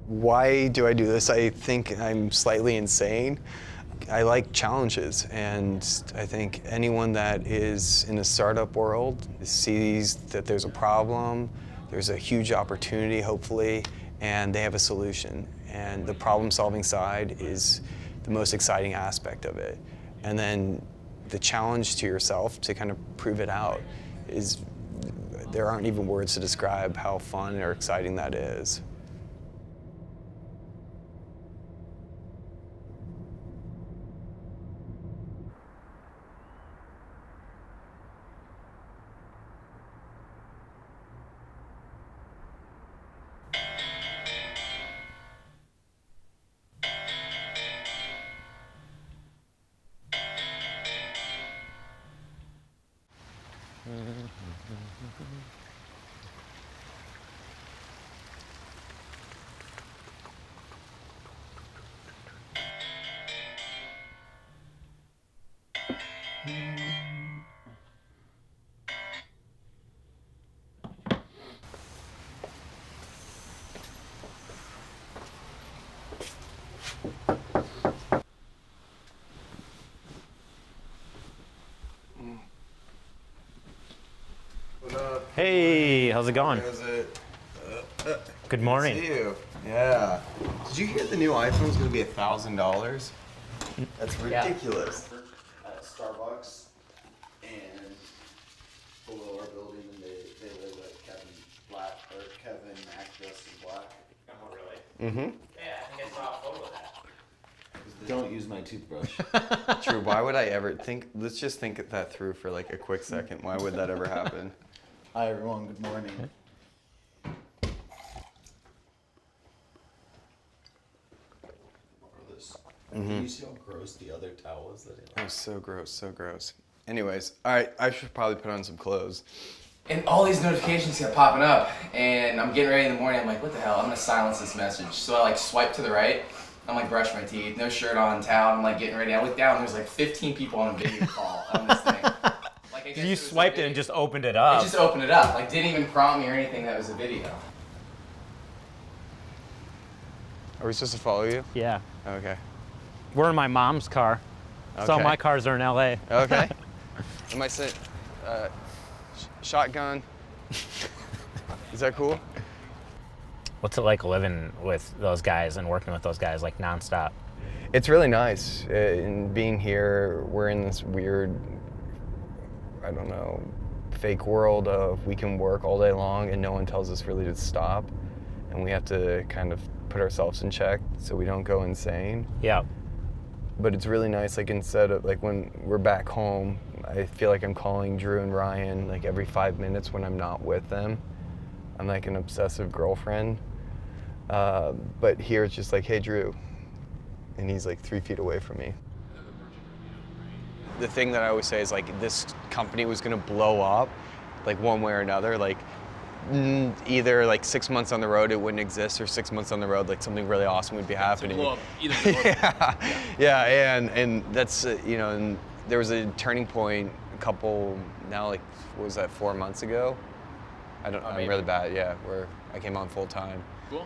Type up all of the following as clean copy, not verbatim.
Why do I do this? I think I'm slightly insane. I like challenges, and I think anyone that is in the startup world sees that there's a problem, there's a huge opportunity, hopefully, and they have a solution. And the problem-solving side is the most exciting aspect of it. And then the challenge to yourself to kind of prove it out is, there aren't even words to describe how fun or exciting that is. What up? Hey, how's it going? How's it? Good morning. Good to see you. Yeah. Did you hear the new iPhone's gonna be $1,000? That's ridiculous. At Starbucks, and below our building, and they live at Kevin Mac dressed in black. Oh, really? Mm-hmm. Yeah, I think I saw a photo of that. Don't use my toothbrush. True. Why would I ever think? Let's just think that through for like a quick second. Why would that ever happen? Hi everyone, good morning. Can you see how gross the other towel is that he Oh, so gross, so gross. Anyways, all right, I should probably put on some clothes. And all these notifications kept popping up, and I'm getting ready in the morning. I'm like, what the hell? I'm gonna silence this message. So I like swipe to the right. I'm like brushing my teeth, no shirt on, towel. I'm like getting ready. I look down, and there's like 15 people on a video call on this thing. Like, I guess You it was swiped a it and video. just opened it up. It just opened it up. Like, didn't even prompt me or anything that it was a video. Are we supposed to follow you? Yeah. Okay. We're in my mom's car. So Okay. my cars are in LA. Okay. Am I saying shotgun? Is that cool? What's it like living with those guys and working with those guys like nonstop? It's really nice. In being here, we're in this weird, I don't know, fake world of we can work all day long and no one tells us really to stop. And we have to kind of put ourselves in check so we don't go insane. Yeah. But it's really nice, like instead of, like when we're back home, I feel like I'm calling Drew and Ryan like every 5 minutes when I'm not with them. I'm like an obsessive girlfriend. But here it's just like, hey Drew. And he's like 3 feet away from me. The thing that I always say is like, this company was gonna blow up, like one way or another. Like either like 6 months on the road it wouldn't exist, or 6 months on the road like something really awesome would be happening. Blow up either. Yeah, and that's you know, and there was a turning point a couple now, like what was that, 4 months ago? I'm maybe. really bad. Yeah, where I came on full time, Cool.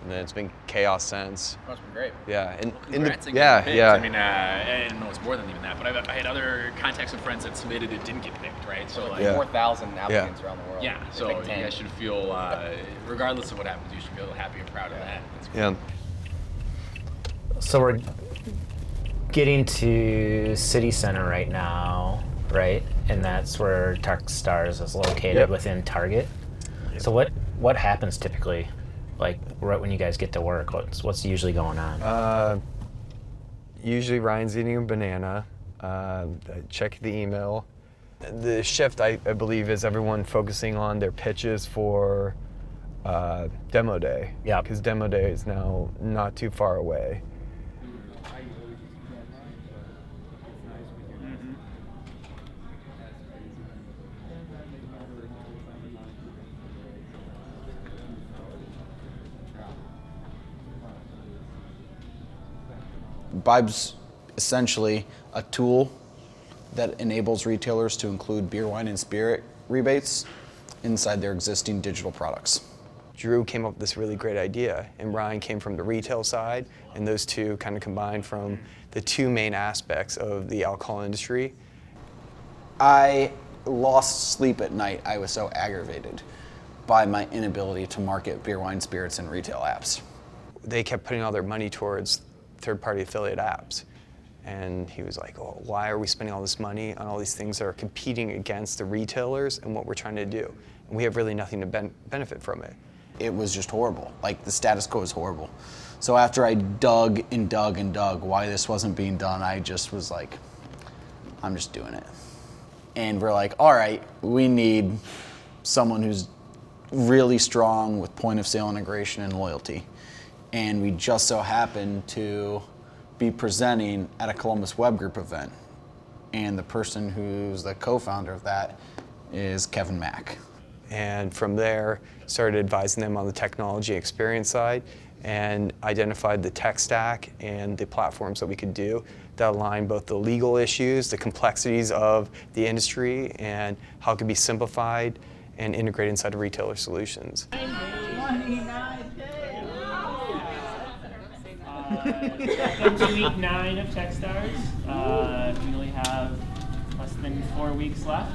and then it's been chaos since. That's been great. Yeah, and Congrats on yeah, getting picked. yeah. I mean, I didn't know it's more than even that, but I had other contacts and friends that submitted it didn't get picked, right? So like, Yeah. 4,000 applicants around the world. yeah. They So picked you 10. guys should feel, regardless of what happens, you should feel happy and proud of that. That's cool. Yeah. So we're getting to City Center right now, right? And that's where Techstars is located Yep. within Target. So what happens typically, like right when you guys get to work? What's usually going on? Usually Ryan's eating a banana. I check the email. The shift, I believe, is everyone focusing on their pitches for demo day. Yeah. Because demo day is now not too far away. Vibe's essentially a tool that enables retailers to include beer, wine, and spirit rebates inside their existing digital products. Drew came up with this really great idea, and Ryan came from the retail side, and those two kind of combined from the two main aspects of the alcohol industry. I lost sleep at night. I was so aggravated by my inability to market beer, wine, spirits in retail apps. They kept putting all their money towards third-party affiliate apps. And he was like, oh, why are we spending all this money on all these things that are competing against the retailers and what we're trying to do? And we have really nothing to benefit from it. It was just horrible. Like, the status quo is horrible. So after I dug and dug and dug why this wasn't being done, I just was like, I'm just doing it. And we're like, all right, we need someone who's really strong with point of sale integration and loyalty. And we just so happened to be presenting at a Columbus Web Group event. And the person who's the co-founder of that is Kevin Mack. And from there, started advising them on the technology experience side and identified the tech stack and the platforms that we could do that align both the legal issues, the complexities of the industry, and how it could be simplified and integrated inside of retailer solutions. Welcome to week 9 of Techstars. We only have less than 4 weeks left,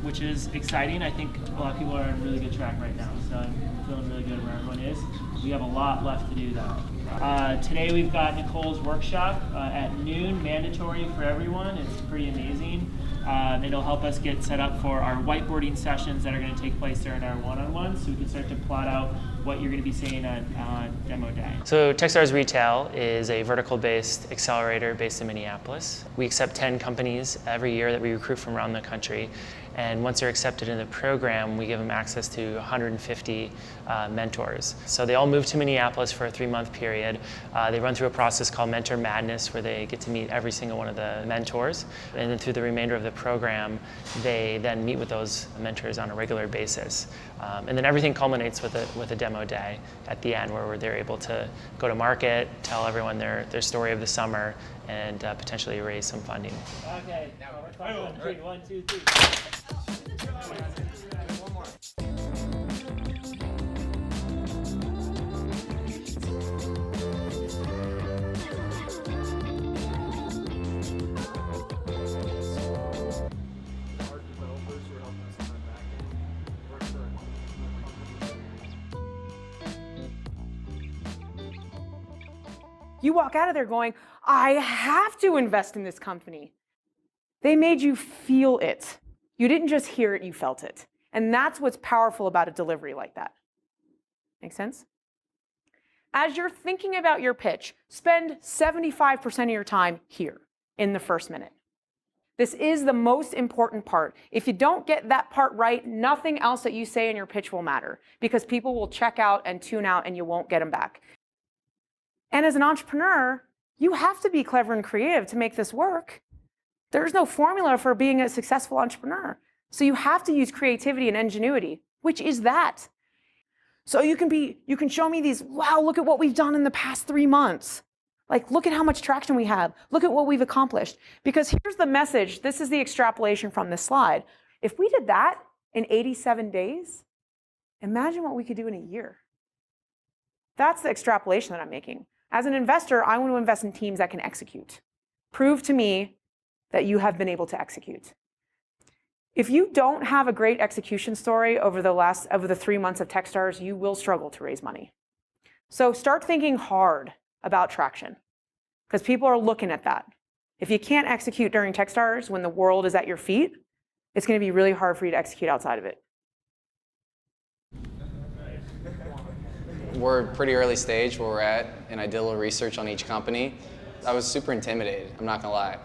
which is exciting. I think a lot of people are on a really good track right now, so I'm feeling really good where everyone is. We have a lot left to do though. Today we've got Nicole's workshop at noon, mandatory for everyone. It's pretty amazing. It'll help us get set up for our whiteboarding sessions that are going to take place during our one-on-ones, so we can start to plot out what you're going to be seeing on demo day. So Techstars Retail is a vertical-based accelerator based in Minneapolis. We accept 10 companies every year that we recruit from around the country. And once they're accepted in the program, we give them access to 150 mentors. So they all move to Minneapolis for a 3-month period. They run through a process called Mentor Madness, where they get to meet every single one of the mentors. And then through the remainder of the program, they then meet with those mentors on a regular basis. And then everything culminates with a demo day at the end, where they're able to go to market, tell everyone their story of the summer, and potentially raise some funding. Okay, now we're 1, 2, 3. You walk out of there going, I have to invest in this company. They made you feel it. You didn't just hear it, you felt it. And that's what's powerful about a delivery like that. Make sense? As you're thinking about your pitch, spend 75% of your time here in the first minute. This is the most important part. If you don't get that part right, nothing else that you say in your pitch will matter, because people will check out and tune out and you won't get them back. And as an entrepreneur, you have to be clever and creative to make this work. There's no formula for being a successful entrepreneur. So you have to use creativity and ingenuity, which is that. So you can show me these, wow, look at what we've done in the past 3 months. Like, look at how much traction we have. Look at what we've accomplished. Because here's the message. This is the extrapolation from this slide. If we did that in 87 days, imagine what we could do in a year. That's the extrapolation that I'm making. As an investor, I want to invest in teams that can execute. Prove to me that you have been able to execute. If you don't have a great execution story over the 3 months of Techstars, you will struggle to raise money. So start thinking hard about traction, because people are looking at that. If you can't execute during Techstars when the world is at your feet, it's going to be really hard for you to execute outside of it. We're pretty early stage where we're at, and I did a little research on each company. I was super intimidated, I'm not gonna lie.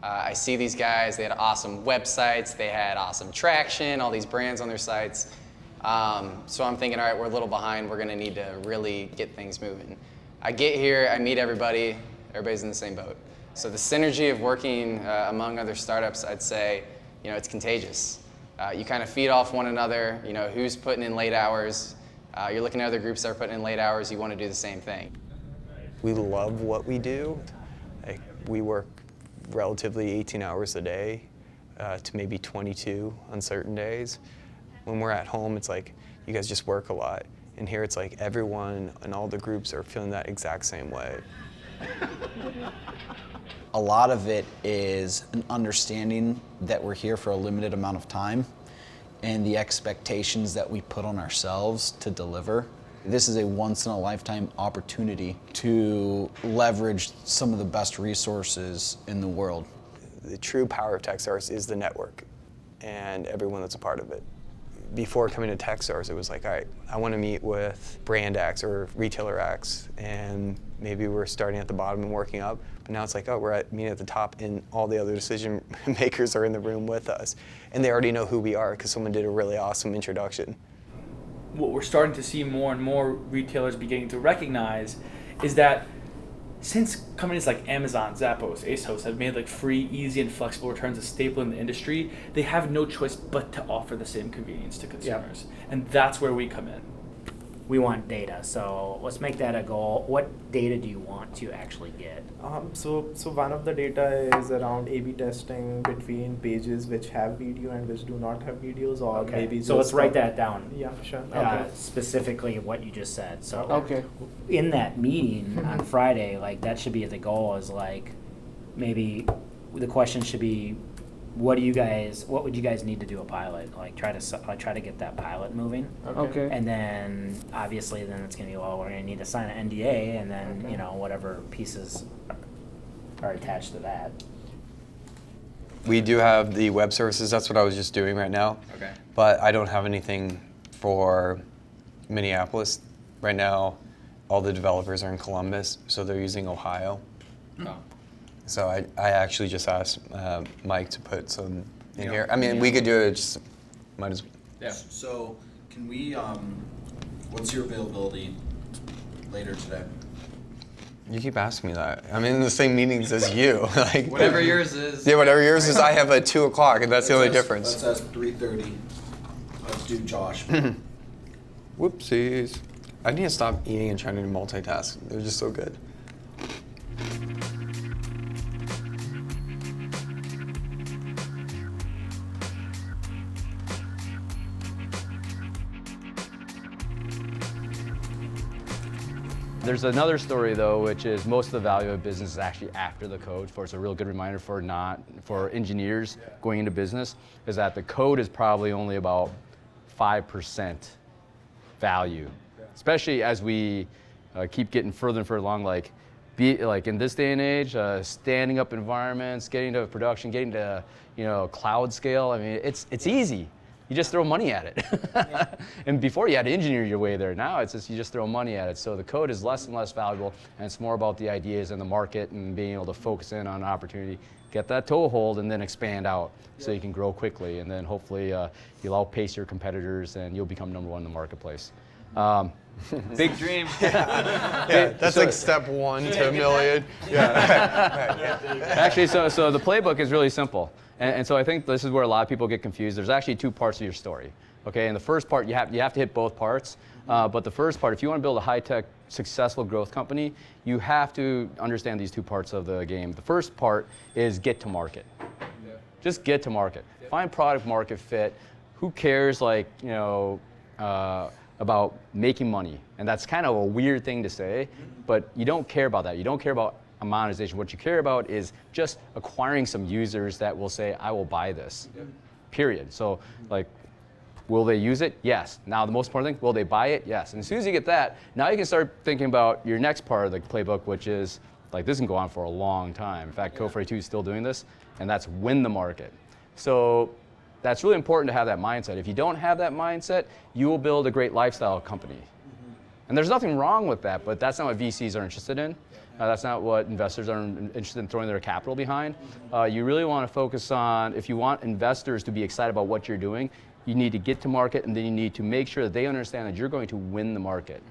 I see these guys, they had awesome websites, they had awesome traction, all these brands on their sites. So I'm thinking, all right, we're a little behind, we're gonna need to really get things moving. I get here, I meet everybody, everybody's in the same boat. So the synergy of working among other startups, I'd say, it's contagious. You kind of feed off one another, who's putting in late hours. You're looking at other groups that are putting in late hours, you want to do the same thing. We love what we do. We work relatively 18 hours a day to maybe 22 on certain days. When we're at home, it's like, you guys just work a lot. And here it's like everyone and all the groups are feeling that exact same way. A lot of it is an understanding that we're here for a limited amount of time and the expectations that we put on ourselves to deliver. This is a once-in-a-lifetime opportunity to leverage some of the best resources in the world. The true power of Techstars is the network and everyone that's a part of it. Before coming to Techstars, it was like, all right, I want to meet with brand X or retailer X, and maybe we're starting at the bottom and working up. But now it's like, oh, we're meeting at the top, and all the other decision makers are in the room with us, and they already know who we are because someone did a really awesome introduction. What we're starting to see more and more retailers beginning to recognize is that since companies like Amazon, Zappos, ASOS have made like free, easy, and flexible returns a staple in the industry, they have no choice but to offer the same convenience to consumers. And that's where we come in. We want data, so let's make that a goal. What data do you want to actually get? So one of the data is around A/B testing between pages which have video and which do not have videos, or maybe. So let's write that down. Yeah, sure. Specifically, what you just said. So okay. In that meeting on Friday, like that should be the goal. Is like maybe the question should be, what would you guys need to do a pilot? Like try to get that pilot moving. Okay. And then obviously then it's gonna be, well, we're gonna need to sign an NDA, and then you know whatever pieces are attached to that. We do have the web services. That's what I was just doing right now. Okay. But I don't have anything for Minneapolis right now. All the developers are in Columbus, so they're using Ohio. Oh. So I actually just asked Mike to put some in here. I mean, we could do it, just might as well. Yeah. So, can we, what's your availability later today? You keep asking me that. I'm in the same meetings as you. Like Whatever yours is. Yeah, whatever yours is. I have at 2 o'clock, and that's the only difference. Let's ask 3:30. Let's do Josh. Whoopsies. I need to stop eating and trying to multitask. They're just so good. There's another story though, which is most of the value of business is actually after the code. It's a real good reminder for engineers going into business, is that the code is probably only about 5% value, especially as we keep getting further and further along. Like in this day and age, standing up environments, getting to production, getting to cloud scale. I mean, it's easy. You just throw money at it. And before you had to engineer your way there. Now it's just you just throw money at it. So the code is less and less valuable, and it's more about the ideas and the market and being able to focus in on an opportunity, get that toehold, and then expand out so you can grow quickly. And then hopefully you'll outpace your competitors and you'll become number one in the marketplace. Big dream. Yeah, that's like step 1 to a million. Yeah. Actually, so the playbook is really simple. And so I think this is where a lot of people get confused. There's actually 2 parts of your story. Okay, and the first part, you have to hit both parts. But the first part, if you want to build a high-tech, successful growth company, you have to understand these 2 parts of the game. The first part is get to market. Yeah. Just get to market. Yeah. Find product market fit. Who cares, about making money? And that's kind of a weird thing to say, but you don't care about that. You don't care about monetization. What you care about is just acquiring some users that will say, I will buy this, period. So will they use it? Yes. Now the most important thing, will they buy it? Yes. And as soon as you get that, now you can start thinking about your next part of the playbook, which is, this can go on for a long time. In fact, Code42 is still doing this, and that's win the market. So that's really important to have that mindset. If you don't have that mindset, you will build a great lifestyle company. And there's nothing wrong with that, but that's not what VCs are interested in. That's not what investors are interested in throwing their capital behind. You really want to focus on, if you want investors to be excited about what you're doing, you need to get to market, and then you need to make sure that they understand that you're going to win the market.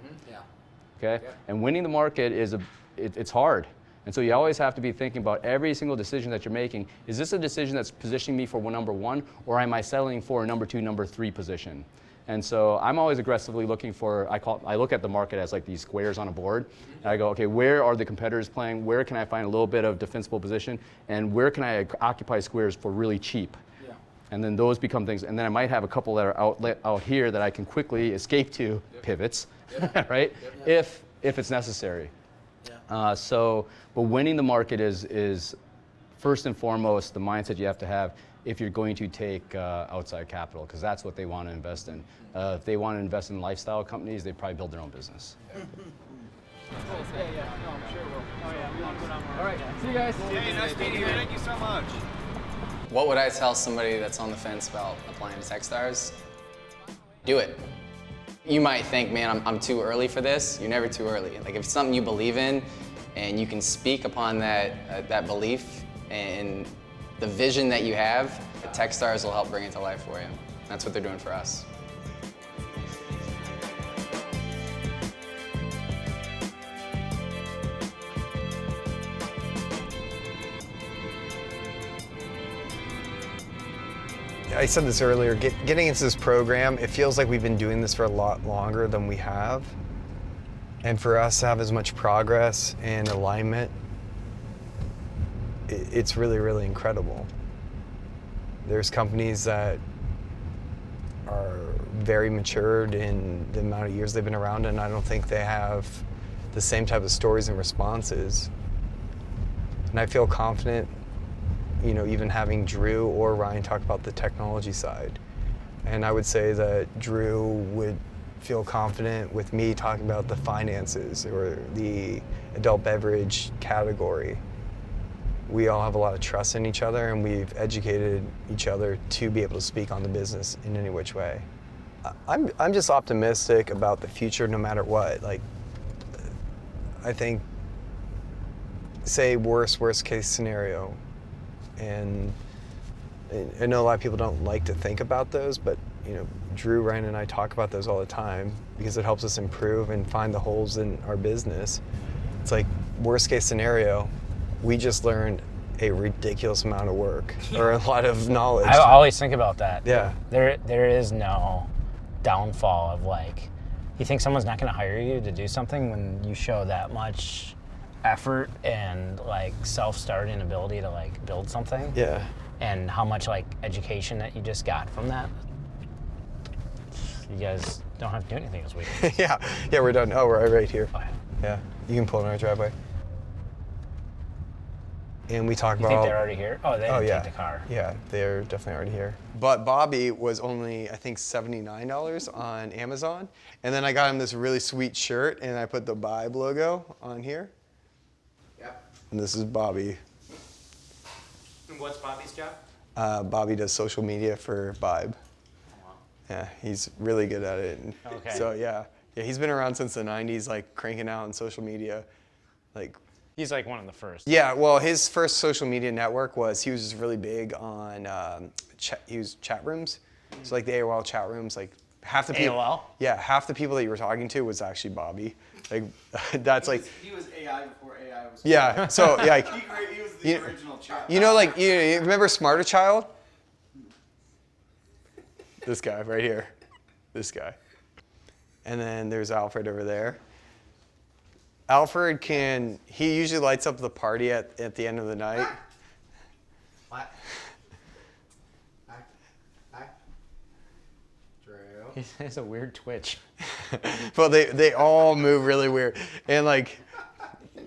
Okay? And winning the market it's hard. And so you always have to be thinking about every single decision that you're making. Is this a decision that's positioning me for number 1, or am I settling for a number 2, number 3 position? And so I'm always aggressively looking for, I look at the market as these squares on a board. And I go, okay, where are the competitors playing? Where can I find a little bit of defensible position? And where can I occupy squares for really cheap? And then those become things, and then I might have a couple that are out here that I can quickly escape to pivots, right? If it's necessary. But winning the market is first and foremost the mindset you have to have if you're going to take outside capital, because that's what they want to invest in. If they want to invest in lifestyle companies, they probably build their own business. All right, see you guys. Hey, nice meeting you. Thank you so much. What would I tell somebody that's on the fence about applying to Techstars? Do it. You might think, man, I'm too early for this. You're never too early. Like if it's something you believe in and you can speak upon that belief and the vision that you have, Techstars will help bring it to life for you. That's what they're doing for us. I said this earlier, getting into this program, it feels like we've been doing this for a lot longer than we have. And for us to have as much progress and alignment, it's really, really incredible. There's companies that are very matured in the amount of years they've been around, and I don't think they have the same type of stories and responses. And I feel confident, you know, even having Drew or Ryan talk about the technology side. And I would say that Drew would feel confident with me talking about the finances or the adult beverage category. We all have a lot of trust in each other, and we've educated each other to be able to speak on the business in any which way. I'm just optimistic about the future no matter what. Like, I think, say worst case scenario, and I know a lot of people don't like to think about those, but you know, Drew, Ryan, and I talk about those all the time because it helps us improve and find the holes in our business. It's like worst case scenario, we just learned a ridiculous amount of work or a lot of knowledge. I always think about that. Yeah. There is no downfall of like, you think someone's not going to hire you to do something when you show that much effort and like self-starting ability to like build something. Yeah. And how much like education that you just got from that. You guys don't have to do anything this week. yeah, we're done. Oh, we're right here. Okay. Yeah, you can pull in our driveway. And we talk You about. think they're already here? Oh, they didn't yeah. take the car. Yeah, they're definitely already here. But Bobby was only, I think, $79 on Amazon. And then I got him this really sweet shirt, and I put the Vibe logo on here. Yep. And this is Bobby. And what's Bobby's job? Bobby does social media for Vibe. Yeah, he's really good at it. And Okay. So yeah, he's been around since the 90s, like cranking out on social media. Like, he's like one of the first. yeah, well, his first social media network was, he was just really big on, he was chat rooms. So like the AOL chat rooms, like half the people. AOL? Yeah, half the people that you were talking to was actually Bobby. Like, that's like. He was AI before AI was. Yeah, so yeah. Like, He was the original chat. you know, like, you remember Smarter Child? This guy right here. This guy. And then there's Alfred over there. Alfred he usually lights up the party at the end of the night. What? Hi. Drew. He has a weird twitch. Well, they all move really weird. And like,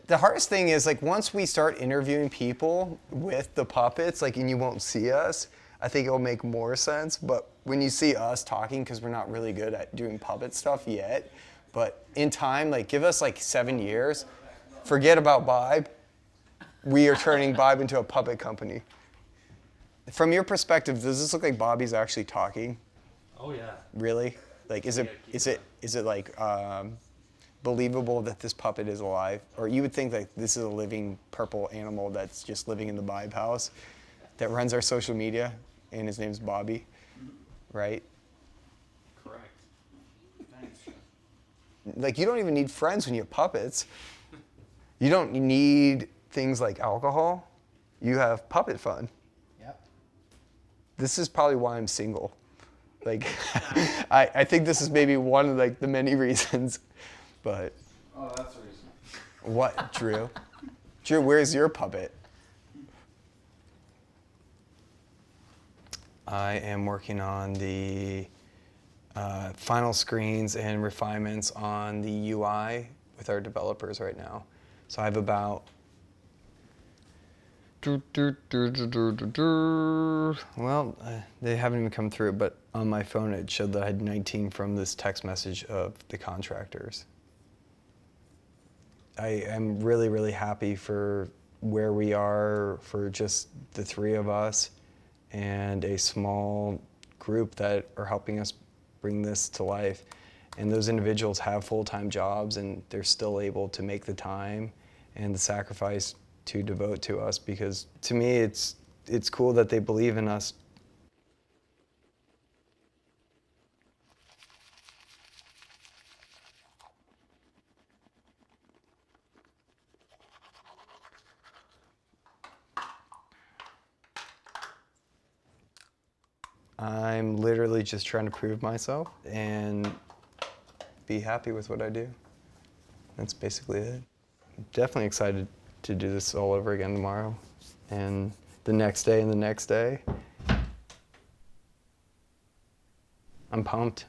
the hardest thing is like once we start interviewing people with the puppets, like, and you won't see us, I think it'll make more sense. But when you see us talking, because we're not really good at doing puppet stuff yet, but in time, like give us like 7 years, forget about Vibe. We are turning Vibe into a puppet company. From your perspective, does this look like Bobby's actually talking? Oh yeah. Really? Like, is it like believable that this puppet is alive? Or you would think that this is a living purple animal that's just living in the Vibe house that runs our social media, and his name's Bobby, right? Correct. Thanks. Like, you don't even need friends when you have puppets. You don't need things like alcohol. You have puppet fun. Yep. This is probably why I'm single. Like, I think this is maybe one of like the many reasons, but. Oh, that's the reason. What, Drew? Drew, where's your puppet? I am working on the final screens and refinements on the UI with our developers right now. So I have about well, they haven't even come through, but on my phone it showed that I had 19 from this text message of the contractors. I am really, really happy for where we are for just the three of us and a small group that are helping us bring this to life. And those individuals have full-time jobs and they're still able to make the time and the sacrifice to devote to us, because to me it's cool that they believe in us. I'm literally just trying to prove myself and be happy with what I do. That's basically it. I'm definitely excited to do this all over again tomorrow and the next day and the next day. I'm pumped.